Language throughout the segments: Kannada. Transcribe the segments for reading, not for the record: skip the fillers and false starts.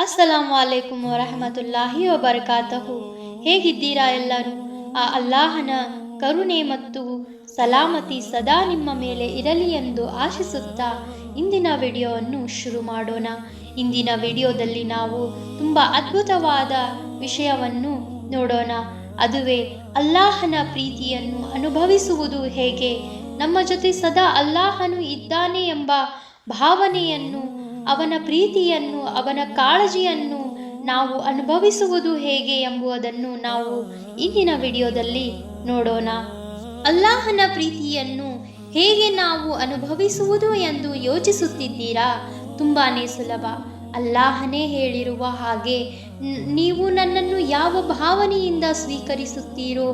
ಅಸ್ಸಲಾಮು ಅಲೈಕುಂ ವರಹಮತುಲ್ಲಾಹಿ ವಬರಕಾತಹು. ಹೇಗಿದ್ದೀರಾ ಎಲ್ಲರೂ? ಆ ಅಲ್ಲಾಹನ ಕರುಣೆ ಮತ್ತು ಸಲಾಮತಿ ಸದಾ ನಿಮ್ಮ ಮೇಲೆ ಇರಲಿ ಎಂದು ಆಶಿಸುತ್ತಾ ಇಂದಿನ ವಿಡಿಯೋವನ್ನು ಶುರು ಮಾಡೋಣ. ಇಂದಿನ ವಿಡಿಯೋದಲ್ಲಿ ನಾವು ತುಂಬ ಅದ್ಭುತವಾದ ವಿಷಯವನ್ನು ನೋಡೋಣ. ಅದುವೇ ಅಲ್ಲಾಹನ ಪ್ರೀತಿಯನ್ನು ಅನುಭವಿಸುವುದು ಹೇಗೆ, ನಮ್ಮ ಜೊತೆ ಸದಾ ಅಲ್ಲಾಹನು ಇದ್ದಾನೆ ಎಂಬ ಭಾವನೆಯನ್ನು, ಅವನ ಪ್ರೀತಿಯನ್ನು, ಅವನ ಕಾಳಜಿಯನ್ನು ನಾವು ಅನುಭವಿಸುವುದು ಹೇಗೆ ಎಂಬುದನ್ನು ನಾವು ಇಂದಿನ ವಿಡಿಯೋದಲ್ಲಿ ನೋಡೋಣ. ಅಲ್ಲಾಹನ ಪ್ರೀತಿಯನ್ನು ಹೇಗೆ ನಾವು ಅನುಭವಿಸುವುದು ಎಂದು ಯೋಚಿಸುತ್ತಿದ್ದೀರಾ? ತುಂಬಾನೇ ಸುಲಭ. ಅಲ್ಲಾಹನೇ ಹೇಳಿರುವ ಹಾಗೆ, ನೀವು ನನ್ನನ್ನು ಯಾವ ಭಾವನೆಯಿಂದ ಸ್ವೀಕರಿಸುತ್ತೀರೋ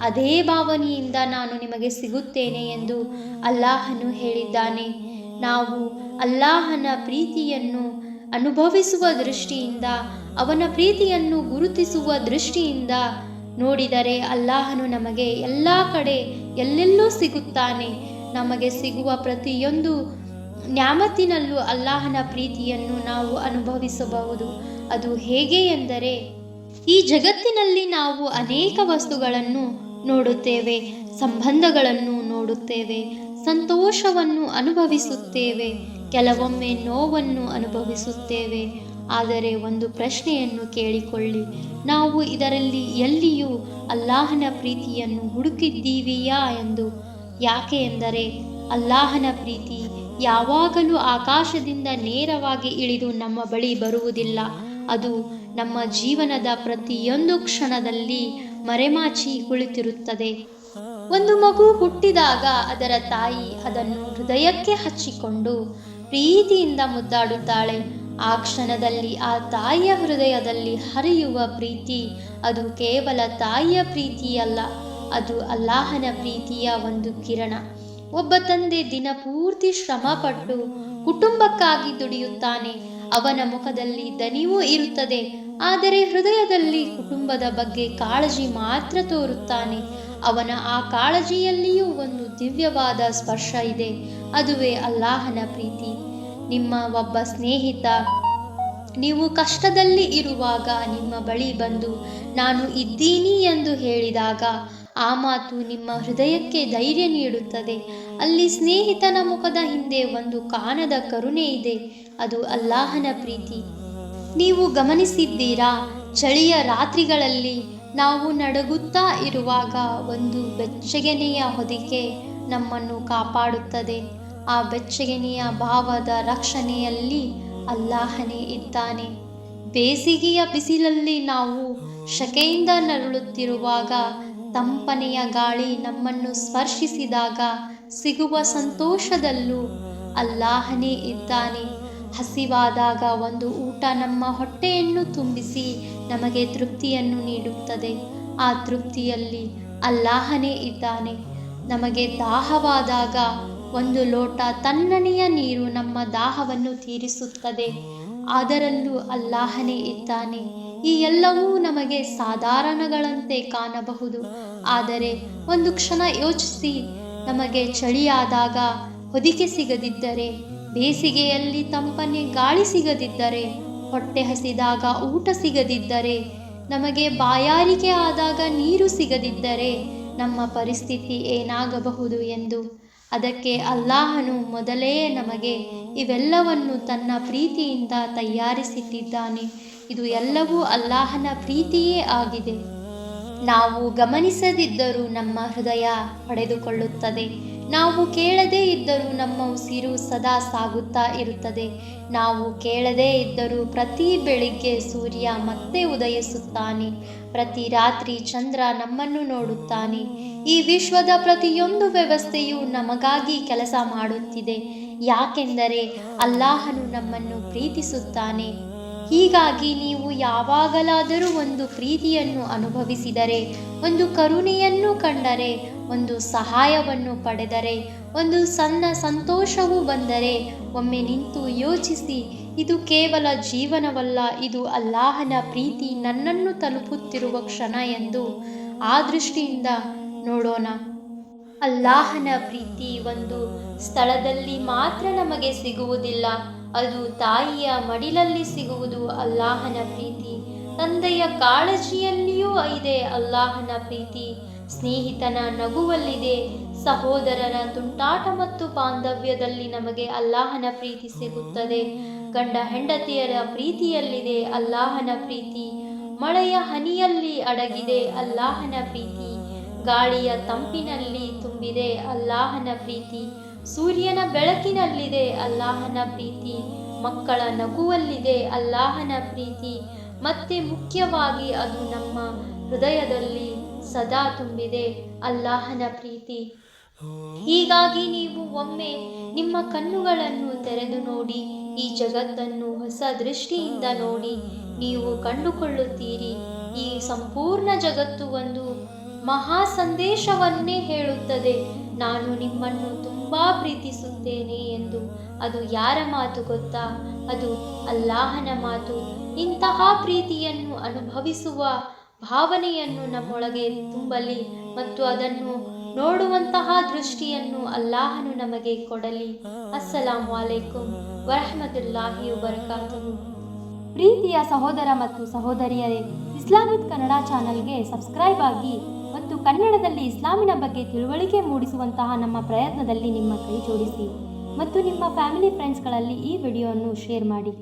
ಅದೇ ಭಾವನೆಯಿಂದ ನಾನು ನಿಮಗೆ ಸಿಗುತ್ತೇನೆ ಎಂದು ಅಲ್ಲಾಹನು ಹೇಳಿದ್ದಾನೆ. ನಾವು ಅಲ್ಲಾಹನ ಪ್ರೀತಿಯನ್ನು ಅನುಭವಿಸುವ ದೃಷ್ಟಿಯಿಂದ, ಅವನ ಪ್ರೀತಿಯನ್ನು ಗುರುತಿಸುವ ದೃಷ್ಟಿಯಿಂದ ನೋಡಿದರೆ ಅಲ್ಲಾಹನು ನಮಗೆ ಎಲ್ಲ ಕಡೆ ಎಲ್ಲೆಲ್ಲೂ ಸಿಗುತ್ತಾನೆ. ನಮಗೆ ಸಿಗುವ ಪ್ರತಿಯೊಂದು ನ್ಯಾಮತಿನಲ್ಲೂ ಅಲ್ಲಾಹನ ಪ್ರೀತಿಯನ್ನು ನಾವು ಅನುಭವಿಸಬಹುದು. ಅದು ಹೇಗೆ ಎಂದರೆ, ಈ ಜಗತ್ತಿನಲ್ಲಿ ನಾವು ಅನೇಕ ವಸ್ತುಗಳನ್ನು ನೋಡುತ್ತೇವೆ, ಸಂಬಂಧಗಳನ್ನು ನೋಡುತ್ತೇವೆ, ಸಂತೋಷವನ್ನು ಅನುಭವಿಸುತ್ತೇವೆ, ಕೆಲವೊಮ್ಮೆ ನೋವನ್ನು ಅನುಭವಿಸುತ್ತೇವೆ. ಆದರೆ ಒಂದು ಪ್ರಶ್ನೆಯನ್ನು ಕೇಳಿಕೊಳ್ಳಿ, ನಾವು ಇದರಲ್ಲಿ ಎಲ್ಲಿಯೂ ಅಲ್ಲಾಹನ ಪ್ರೀತಿಯನ್ನು ಹುಡುಕಿದ್ದೀವಿಯಾ ಎಂದು. ಯಾಕೆ ಎಂದರೆ, ಅಲ್ಲಾಹನ ಪ್ರೀತಿ ಯಾವಾಗಲೂ ಆಕಾಶದಿಂದ ನೇರವಾಗಿ ಇಳಿದು ನಮ್ಮ ಬಳಿ ಬರುವುದಿಲ್ಲ. ಅದು ನಮ್ಮ ಜೀವನದ ಪ್ರತಿಯೊಂದು ಕ್ಷಣದಲ್ಲಿ ಮರೆಮಾಚಿ ಕುಳಿತಿರುತ್ತದೆ. ಒಂದು ಮಗು ಹುಟ್ಟಿದಾಗ ಅದರ ತಾಯಿ ಅದನ್ನು ಹೃದಯಕ್ಕೆ ಹಚ್ಚಿಕೊಂಡು ಪ್ರೀತಿಯಿಂದ ಮುದ್ದಾಡುತ್ತಾಳೆ. ಆ ಕ್ಷಣದಲ್ಲಿ ಆ ತಾಯಿಯ ಹೃದಯದಲ್ಲಿ ಹರಿಯುವ ಪ್ರೀತಿ ಅದು ಕೇವಲ ತಾಯಿಯ ಪ್ರೀತಿಯಲ್ಲ, ಅದು ಅಲ್ಲಾಹನ ಪ್ರೀತಿಯ ಒಂದು ಕಿರಣ. ಒಬ್ಬ ತಂದೆ ದಿನಪೂರ್ತಿ ಶ್ರಮಪಟ್ಟು ಕುಟುಂಬಕ್ಕಾಗಿ ದುಡಿಯುತ್ತಾನೆ. ಅವನ ಮುಖದಲ್ಲಿ ದನಿವೂ ಇರುತ್ತದೆ, ಆದರೆ ಹೃದಯದಲ್ಲಿ ಕುಟುಂಬದ ಬಗ್ಗೆ ಕಾಳಜಿ ಮಾತ್ರ ತೋರುತ್ತಾನೆ. ಅವನ ಆ ಕಾಳಜಿಯಲ್ಲಿಯೂ ಒಂದು ದಿವ್ಯವಾದ ಸ್ಪರ್ಶ ಇದೆ, ಅದುವೇ ಅಲ್ಲಾಹನ ಪ್ರೀತಿ. ನಿಮ್ಮ ಒಬ್ಬ ಸ್ನೇಹಿತ ನೀವು ಕಷ್ಟದಲ್ಲಿ ಇರುವಾಗ ನಿಮ್ಮ ಬಳಿ ಬಂದು ನಾನು ಇದ್ದೀನಿ ಎಂದು ಹೇಳಿದಾಗ ಆ ಮಾತು ನಿಮ್ಮ ಹೃದಯಕ್ಕೆ ಧೈರ್ಯ ನೀಡುತ್ತದೆ. ಅಲ್ಲಿ ಸ್ನೇಹಿತನ ಮುಖದ ಹಿಂದೆ ಒಂದು ಕಾಣದ ಕರುಣೆ ಇದೆ, ಅದು ಅಲ್ಲಾಹನ ಪ್ರೀತಿ. ನೀವು ಗಮನಿಸಿದ್ದೀರಾ? ಚಳಿಯ ರಾತ್ರಿಗಳಲ್ಲಿ ನಾವು ನಡುಗುತ್ತಾ ಇರುವಾಗ ಒಂದು ಬೆಚ್ಚಗೆನೆಯ ಹೊದಿಕೆ ನಮ್ಮನ್ನು ಕಾಪಾಡುತ್ತದೆ. ಆ ಬೆಚ್ಚಗೆನೆಯ ಭಾವದ ರಕ್ಷಣೆಯಲ್ಲಿ ಅಲ್ಲಾಹನೇ ಇದ್ದಾನೆ. ಬೇಸಿಗೆಯ ಬಿಸಿಲಲ್ಲಿ ನಾವು ಶಕೆಯಿಂದ ನರಳುತ್ತಿರುವಾಗ ತಂಪನೆಯ ಗಾಳಿ ನಮ್ಮನ್ನು ಸ್ಪರ್ಶಿಸಿದಾಗ ಸಿಗುವ ಸಂತೋಷದಲ್ಲೂ ಅಲ್ಲಾಹನೇ ಇದ್ದಾನೆ. ಹಸಿವಾದಾಗ ಒಂದು ಊಟ ನಮ್ಮ ಹೊಟ್ಟೆಯನ್ನು ತುಂಬಿಸಿ ನಮಗೆ ತೃಪ್ತಿಯನ್ನು ನೀಡುತ್ತದೆ. ಆ ತೃಪ್ತಿಯಲ್ಲಿ ಅಲ್ಲಾಹನೇ ಇದ್ದಾನೆ. ನಮಗೆ ದಾಹವಾದಾಗ ಒಂದು ಲೋಟ ತಣ್ಣನೆಯ ನೀರು ನಮ್ಮ ದಾಹವನ್ನು ತೀರಿಸುತ್ತದೆ, ಅದರಲ್ಲೂ ಅಲ್ಲಾಹನೇ ಇದ್ದಾನೆ. ಈ ಎಲ್ಲವೂ ನಮಗೆ ಸಾಧಾರಣಗಳಂತೆ ಕಾಣಬಹುದು, ಆದರೆ ಒಂದು ಕ್ಷಣ ಯೋಚಿಸಿ, ನಮಗೆ ಚಳಿಯಾದಾಗ ಹೊದಿಕೆ ಸಿಗದಿದ್ದರೆ, ಬೇಸಿಗೆಯಲ್ಲಿ ತಂಪನೆ ಗಾಳಿ ಸಿಗದಿದ್ದರೆ, ಹೊಟ್ಟೆ ಹಸಿದಾಗ ಊಟ ಸಿಗದಿದ್ದರೆ, ನಮಗೆ ಬಾಯಾರಿಕೆ ಆದಾಗ ನೀರು ಸಿಗದಿದ್ದರೆ ನಮ್ಮ ಪರಿಸ್ಥಿತಿ ಏನಾಗಬಹುದು ಎಂದು. ಅದಕ್ಕೆ ಅಲ್ಲಾಹನು ಮೊದಲೇ ನಮಗೆ ಇವೆಲ್ಲವನ್ನು ತನ್ನ ಪ್ರೀತಿಯಿಂದ ತಯಾರಿಸಿಟ್ಟಿದ್ದಾನೆ. ಇದು ಎಲ್ಲವೂ ಅಲ್ಲಾಹನ ಪ್ರೀತಿಯೇ ಆಗಿದೆ. ನಾವು ಗಮನಿಸದಿದ್ದರೂ ನಮ್ಮ ಹೃದಯ ಪಡೆದುಕೊಳ್ಳುತ್ತದೆ. ನಾವು ಕೇಳದೇ ಇದ್ದರೂ ನಮ್ಮ ಉಸಿರು ಸದಾ ಸಾಗುತ್ತಾ ಇರುತ್ತದೆ. ನಾವು ಕೇಳದೇ ಇದ್ದರೂ ಪ್ರತಿ ಬೆಳಿಗ್ಗೆ ಸೂರ್ಯ ಮತ್ತೆ ಉದಯಿಸುತ್ತಾನೆ, ಪ್ರತಿ ರಾತ್ರಿ ಚಂದ್ರ ನಮ್ಮನ್ನು ನೋಡುತ್ತಾನೆ. ಈ ವಿಶ್ವದ ಪ್ರತಿಯೊಂದು ವ್ಯವಸ್ಥೆಯು ನಮಗಾಗಿ ಕೆಲಸ ಮಾಡುತ್ತಿದೆ, ಯಾಕೆಂದರೆ ಅಲ್ಲಾಹನು ನಮ್ಮನ್ನು ಪ್ರೀತಿಸುತ್ತಾನೆ. ಹೀಗಾಗಿ ನೀವು ಯಾವಾಗಲಾದರೂ ಒಂದು ಪ್ರೀತಿಯನ್ನು ಅನುಭವಿಸಿದರೆ, ಒಂದು ಕರುಣೆಯನ್ನು ಕಂಡರೆ, ಒಂದು ಸಹಾಯವನ್ನು ಪಡೆದರೆ, ಒಂದು ಸಣ್ಣ ಸಂತೋಷವೂ ಬಂದರೆ ಒಮ್ಮೆ ನಿಂತು ಯೋಚಿಸಿ, ಇದು ಕೇವಲ ಜೀವನವಲ್ಲ, ಇದು ಅಲ್ಲಾಹನ ಪ್ರೀತಿ ನನ್ನನ್ನು ತಲುಪುತ್ತಿರುವ ಕ್ಷಣ ಎಂದು ಆ ದೃಷ್ಟಿಯಿಂದ ನೋಡೋಣ. ಅಲ್ಲಾಹನ ಪ್ರೀತಿ ಒಂದು ಸ್ಥಳದಲ್ಲಿ ಮಾತ್ರ ನಮಗೆ ಸಿಗುವುದಿಲ್ಲ, ಅದು ತಾಯಿಯ ಮಡಿಲಲ್ಲಿ ಸಿಗುವುದು ಅಲ್ಲಾಹನ ಪ್ರೀತಿ. ತಂದೆಯ ಕಾಳಜಿಯಲ್ಲಿಯೂ ಇದೆ ಅಲ್ಲಾಹನ ಪ್ರೀತಿ. ಸ್ನೇಹಿತನ ನಗುವಲ್ಲಿದೆ, ಸಹೋದರರ ತುಂಟಾಟ ಮತ್ತು ಬಾಂಧವ್ಯದಲ್ಲಿ ನಮಗೆ ಅಲ್ಲಾಹನ ಪ್ರೀತಿ ಸಿಗುತ್ತದೆ. ಗಂಡ ಹೆಂಡತಿಯರ ಪ್ರೀತಿಯಲ್ಲಿದೆ ಅಲ್ಲಾಹನ ಪ್ರೀತಿ. ಮಳೆಯ ಹನಿಯಲ್ಲಿ ಅಡಗಿದೆ ಅಲ್ಲಾಹನ ಪ್ರೀತಿ. ಗಾಳಿಯ ತಂಪಿನಲ್ಲಿ ತುಂಬಿದೆ ಅಲ್ಲಾಹನ ಪ್ರೀತಿ. ಸೂರ್ಯನ ಬೆಳಕಿನಲ್ಲಿದೆ ಅಲ್ಲಾಹನ ಪ್ರೀತಿ. ಮಕ್ಕಳ ನಗುವಲ್ಲಿದೆ ಅಲ್ಲಾಹನ ಪ್ರೀತಿ. ಮತ್ತೆ ಮುಖ್ಯವಾಗಿ ಅದು ನಮ್ಮ ಹೃದಯದಲ್ಲಿ ಸದಾ ತುಂಬಿದೆ ಅಲ್ಲಾಹನ ಪ್ರೀತಿ. ಹೀಗಾಗಿ ನೀವು ಒಮ್ಮೆ ನಿಮ್ಮ ಕಣ್ಣುಗಳನ್ನು ತೆರೆದು ನೋಡಿ, ಈ ಜಗತ್ತನ್ನು ಹೊಸ ದೃಷ್ಟಿಯಿಂದ ನೋಡಿ. ನೀವು ಕಂಡುಕೊಳ್ಳುತ್ತೀರಿ, ಈ ಸಂಪೂರ್ಣ ಜಗತ್ತು ಒಂದು ಮಹಾ ಸಂದೇಶವನ್ನೇ ಹೇಳುತ್ತದೆ, ನಾನು ನಿಮ್ಮನ್ನು ತುಂಬಾ ಪ್ರೀತಿಸುತ್ತೇನೆ ಎಂದು. ಅದು ಯಾರ ಮಾತು ಗೊತ್ತಾ? ಅದು ಅಲ್ಲಾಹನ ಮಾತು. ಇಂತಹ ಪ್ರೀತಿಯನ್ನು ಅನುಭವಿಸುವ ಭಾವನೆಯನ್ನು ನಮ್ಮೊಳಗೆ ತುಂಬಲಿ ಮತ್ತು ಅದನ್ನು ನೋಡುವಂತಹ ದೃಷ್ಟಿಯನ್ನು ಅಲ್ಲಾಹನು ನಮಗೆ ಕೊಡಲಿ. ಅಸ್ಸಲಾಮು ಅಲೈಕುಂ ವರಹಮತುಲ್ಲಾಹಿ ವಬರಕಾತುಹು. ಪ್ರೀತಿಯ ಸಹೋದರ ಮತ್ತು ಸಹೋದರಿಯರೇ, ಇಸ್ಲಾಮಿಕ್ ಕನ್ನಡ ಚಾನಲ್ಗೆ ಸಬ್ಸ್ಕ್ರೈಬ್ ಆಗಿ ಮತ್ತು ಕನ್ನಡದಲ್ಲಿ ಇಸ್ಲಾಮಿನ ಬಗ್ಗೆ ತಿಳುವಳಿಕೆ ಮೂಡಿಸುವಂತಹ ನಮ್ಮ ಪ್ರಯತ್ನದಲ್ಲಿ ನಿಮ್ಮ ಕೈ ಜೋಡಿಸಿ ಮತ್ತು ನಿಮ್ಮ ಫ್ಯಾಮಿಲಿ ಫ್ರೆಂಡ್ಸ್ಗಳಲ್ಲಿ ಈ ವಿಡಿಯೋವನ್ನು ಶೇರ್ ಮಾಡಿ.